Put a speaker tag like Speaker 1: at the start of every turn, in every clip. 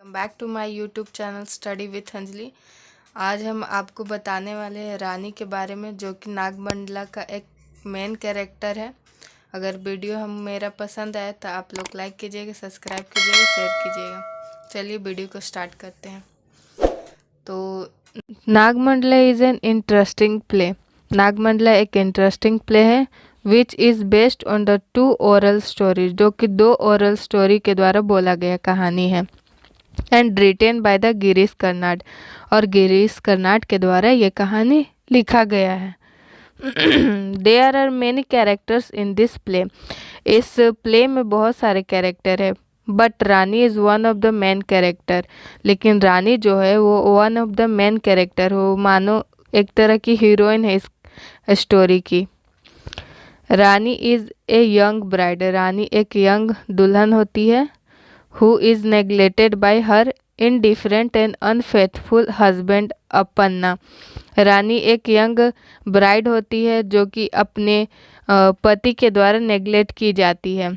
Speaker 1: Back to my YouTube channel study with Anjali. आज हम आपको बताने वाले हैं रानी के बारे में, जो कि नागमंडला का एक मेन कैरेक्टर है। अगर वीडियो हम मेरा पसंद आए तो आप लोग लाइक कीजिएगा, सब्सक्राइब कीजिएगा, शेयर कीजिएगा। चलिए वीडियो को स्टार्ट करते हैं। तो Nagamandala is an interesting play. Nagamandala एक इंटरेस्टिंग प्ले है which is based on the 2 oral stories, जो कि 2 ओरल स्टोरी के द्वारा बोला गया कहानी है। And written by the Girish Karnad, और गिरीश कर्नाड के द्वारा ये कहानी लिखा गया है। There are many characters in this play. इस प्ले में बहुत सारे कैरेक्टर है, but Rani is one of the main character. लेकिन रानी जो है वो one of the main character हो, मानो एक तरह की हीरोइन है इस स्टोरी की। रानी इज़ ए यंग ब्राइड, रानी एक यंग दुल्हन होती है। who is neglected by her indifferent and unfaithful husband अपन्ना। रानी एक यंग ब्राइड होती है जो कि अपने पति के द्वारा नेग्लेक्ट की जाती है।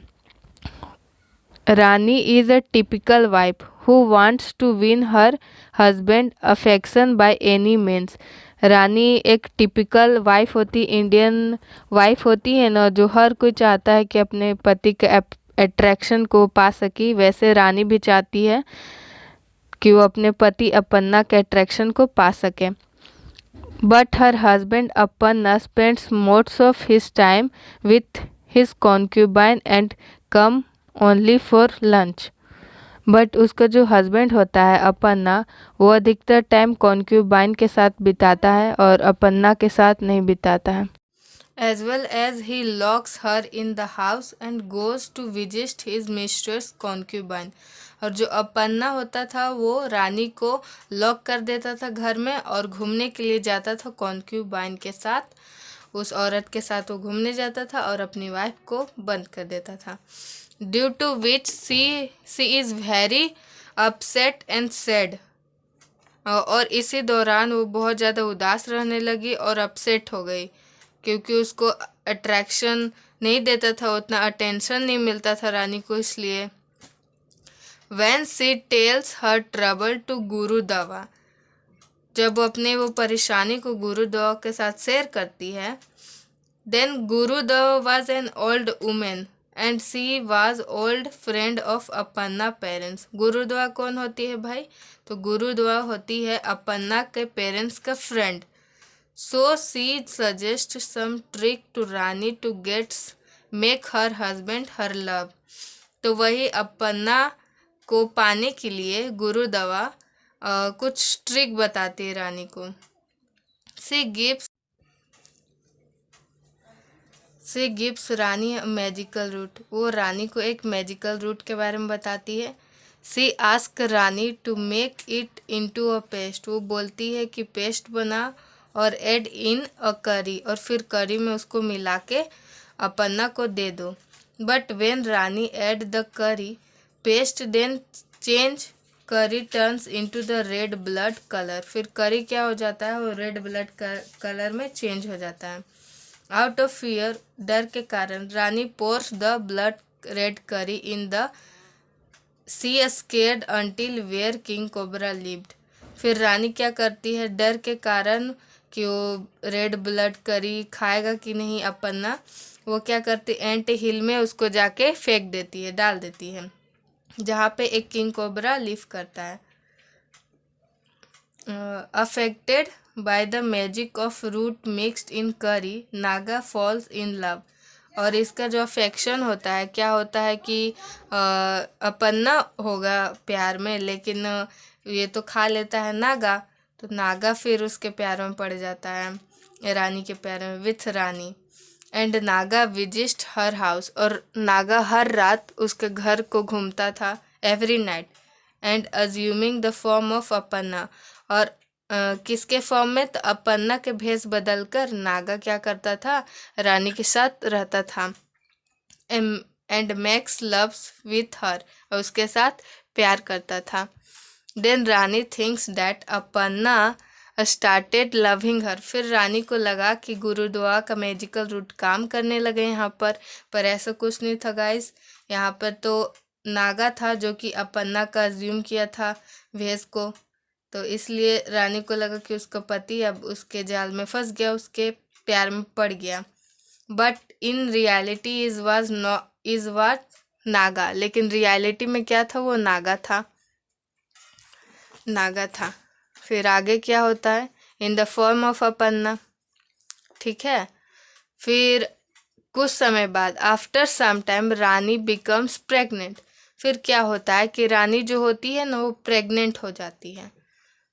Speaker 1: Rani is a typical wife who wants to win her husband affection by any means. Rani एक टिपिकल वाइफ होती, इंडियन वाइफ होती है ना, जो हर कोई चाहता है कि अपने पति के अट्रैक्शन को पा सकी। वैसे रानी भी चाहती है कि वो अपने पति अपन्ना के अट्रैक्शन को पा सके। But her husband Appanna spends most of his time with his concubine and come only for lunch. But उसका जो हस्बैंड होता है अपन्ना, वो अधिकतर टाइम कॉन्क्यूबाइन के साथ बिताता है और अपन्ना के साथ नहीं बिताता है। As well as he locks her in the house and goes to visit his mistress concubine। और जो अपन्ना होता था वो रानी को लॉक कर देता था घर में और घूमने के लिए जाता था कॉन्क्यूबाइन के साथ। उस औरत के साथ वो घूमने जाता था और अपनी वाइफ को बंद कर देता था। Due to which she is very upset and sad. और इसी दौरान वो बहुत ज़्यादा उदास रहने लगी और अपसेट हो गई, क्योंकि उसको अट्रैक्शन नहीं देता था, उतना अटेंशन नहीं मिलता था रानी को। इसलिए When she tells her trouble to गुरुदवा, जब वो अपने वो परेशानी को गुरुदवा के साथ शेयर करती है, then गुरुदवा was an old woman and she was old friend of Appanna parents. Kurudavva कौन होती है भाई? तो गुरुदवा होती है अपन्ना के पेरेंट्स का friend. So she suggests some trick to Rani to make her husband her love। तो वही अपन्ना को पाने के लिए गुरुदवा कुछ ट्रिक बताती है रानी को। She gives Rani magical root, वो रानी को एक मैजिकल रूट के बारे में बताती है। She asks Rani to make it into a paste, वो बोलती है कि पेस्ट बना और ऐड इन अ करी, और फिर करी में उसको मिला के अपन्ना को दे दो। But when Rani add the curry paste then change curry turns into the red blood colour, फिर करी क्या हो जाता है, वो रेड ब्लड कलर में चेंज हो जाता है। आउट ऑफ फियर, डर के कारण, Rani pours the blood red curry in the sea scared until where king cobra lived. फिर रानी क्या करती है, डर के कारण कि वो रेड ब्लड करी खाएगा कि नहीं अपन्ना, वो क्या करती, एंट हिल में उसको जाके फेंक देती है, डाल देती है, जहाँ पे एक किंग कोबरा लिव करता है। Affected by the magic of root mixed in curry Naga falls in love. और इसका जो अफेक्शन होता है, क्या होता है कि अपन्ना होगा प्यार में, लेकिन ये तो खा लेता है नागा, तो नागा फिर उसके प्यार में पड़ जाता है, रानी के प्यार में, with Rani. And Naga visit her house, और नागा हर रात उसके घर को घूमता था, every night, and assuming the form of अपन्ना, और किसके फॉर्म में, तो अपन्ना के भेष बदलकर नागा क्या करता था, रानी के साथ रहता था। And Max loves with her, और उसके साथ प्यार करता था। Then Rani thinks that Appanna started loving her, फिर रानी को लगा कि गुरुद्वारा का मैजिकल रूट काम करने लगे यहाँ पर ऐसा कुछ नहीं था गाइस। यहाँ पर तो नागा था जो कि अपर्णा का अज्यूम किया था भेष को, तो इसलिए रानी को लगा कि उसका पति अब उसके जाल में फंस गया, उसके प्यार में पड़ गया। But in reality is what Naga, लेकिन रियलिटी में क्या था, वो नागा था। फिर आगे क्या होता है, in the form of Aparna, ठीक है। फिर कुछ समय बाद आफ्टर सम टाइम रानी बिकम्स प्रेग्नेंट। फिर क्या होता है कि रानी जो होती है ना, वो प्रेग्नेंट हो जाती है।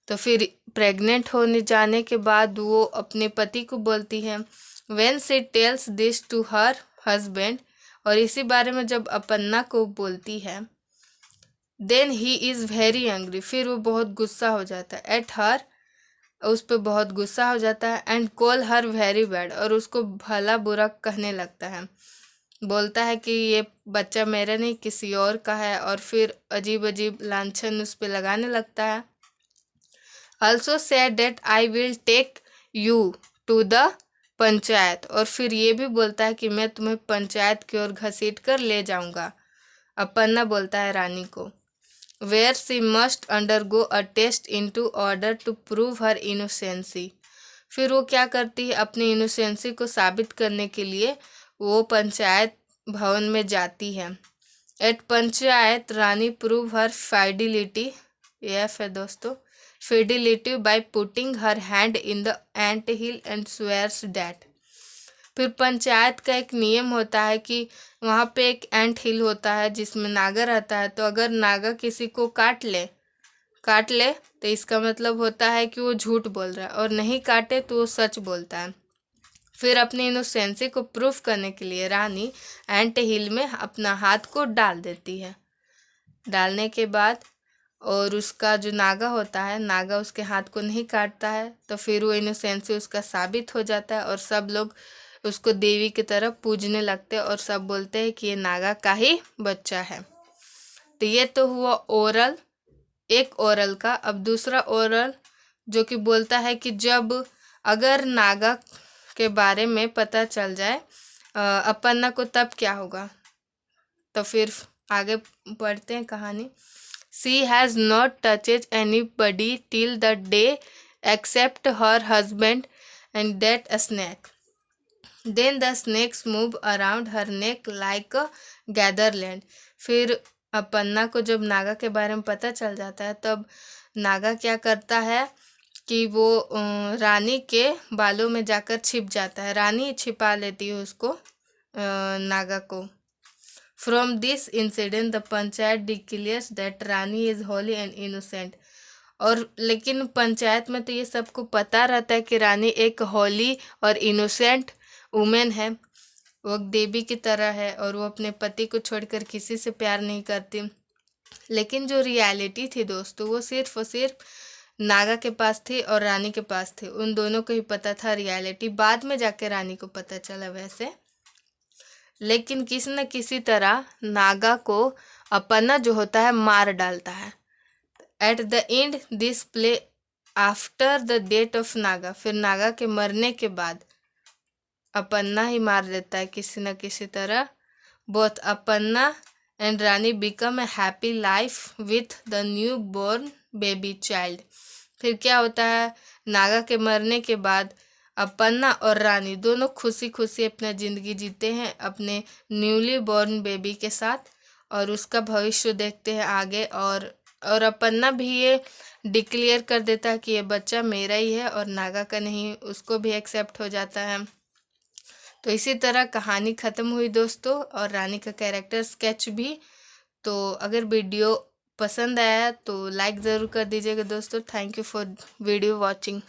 Speaker 1: तो फिर प्रेग्नेंट होने जाने के बाद वो अपने पति को बोलती है, when she tells this to her husband, और इसी बारे में जब अपर्णा को बोलती है, then he is very angry, फिर वो बहुत गुस्सा हो जाता है, एट हर, उस पर बहुत गुस्सा हो जाता है, and call her very bad, और उसको भला बुरा कहने लगता है, बोलता है कि ये बच्चा मेरा नहीं किसी और का है, और फिर अजीब अजीब लांछन उस पर लगाने लगता है। Also said that I will take you to the panchayat, और फिर ये भी बोलता है कि मैं तुम्हें पंचायत की ओर घसीट कर ले जाऊंगा। अपर्णा बोलता है रानी को, where she must undergo a test into order to prove her innocency. फिर वो क्या करती है, अपनी इनोसेंसी को साबित करने के लिए वो पंचायत भवन में जाती है। एट पंचायत रानी प्रूव हर फाइडिलिटी, एफ है दोस्तों, fidelity by putting her hand in the ant hill and swears that। फिर पंचायत का एक नियम होता है कि वहाँ पे एक एंट हिल होता है जिसमें नागा रहता है, तो अगर नागा किसी को काट ले तो इसका मतलब होता है कि वो झूठ बोल रहा है, और नहीं काटे तो वो सच बोलता है। फिर अपनी इनोसेंसी को प्रूफ करने के लिए रानी एंट हिल में अपना हाथ को डाल देती है। डालने के बाद और उसका जो नागा होता है, नागा उसके हाथ को नहीं काटता है, तो फिर वो इनोसेंसी उसका साबित हो जाता है, और सब लोग उसको देवी की तरह पूजने लगते हैं, और सब बोलते हैं कि ये नागा का ही बच्चा है। तो ये तो हुआ ओरल, एक ओरल का। अब दूसरा ओरल जो कि बोलता है कि जब अगर नागा के बारे में पता चल जाए अपर्णा को, तब क्या होगा। तो फिर आगे पढ़ते हैं कहानी। She has not touched anybody till the day except her husband and that a snake. Then the snakes move around her neck like a gatherland. फिर अपर्णा को जब नागा के बारे में पता चल जाता है, तब नागा क्या करता है कि वो रानी के बालों में जाकर छिप जाता है। रानी छिपा लेती है उसको, नागा को। From this incident, the panchayat declares that Rani is holy and innocent। और लेकिन पंचायत में तो ये सबको पता रहता है कि रानी एक होली और इनोसेंट वुमेन है, वो देवी की तरह है, और वो अपने पति को छोड़कर किसी से प्यार नहीं करती। लेकिन जो रियलिटी थी दोस्तों, वो सिर्फ और सिर्फ नागा के पास थी और रानी के पास थी। उन दोनों को ही पता था रियलिटी, बाद में जाके रानी को पता चला वैसे। लेकिन किसी न किसी तरह नागा को अपर्णा जो होता है मार डालता है। At the end this play after the death of Naga, फिर नागा के मरने के बाद अपर्णा ही मार देता है किसी न किसी तरह। Both Aparna and Rani become a happy life with the new born baby child. फिर क्या होता है, नागा के मरने के बाद अपर्णा और रानी दोनों खुशी खुशी अपना ज़िंदगी जीते हैं अपने न्यूली बॉर्न बेबी के साथ, और उसका भविष्य देखते हैं आगे। और अपर्णा भी ये डिक्लेयर कर देता है कि ये बच्चा मेरा ही है और नागा का नहीं, उसको भी एक्सेप्ट हो जाता है। तो इसी तरह कहानी ख़त्म हुई दोस्तों, और रानी का कैरेक्टर स्केच भी। तो अगर वीडियो पसंद आया तो लाइक ज़रूर कर दीजिएगा दोस्तों। Thank you for video watching.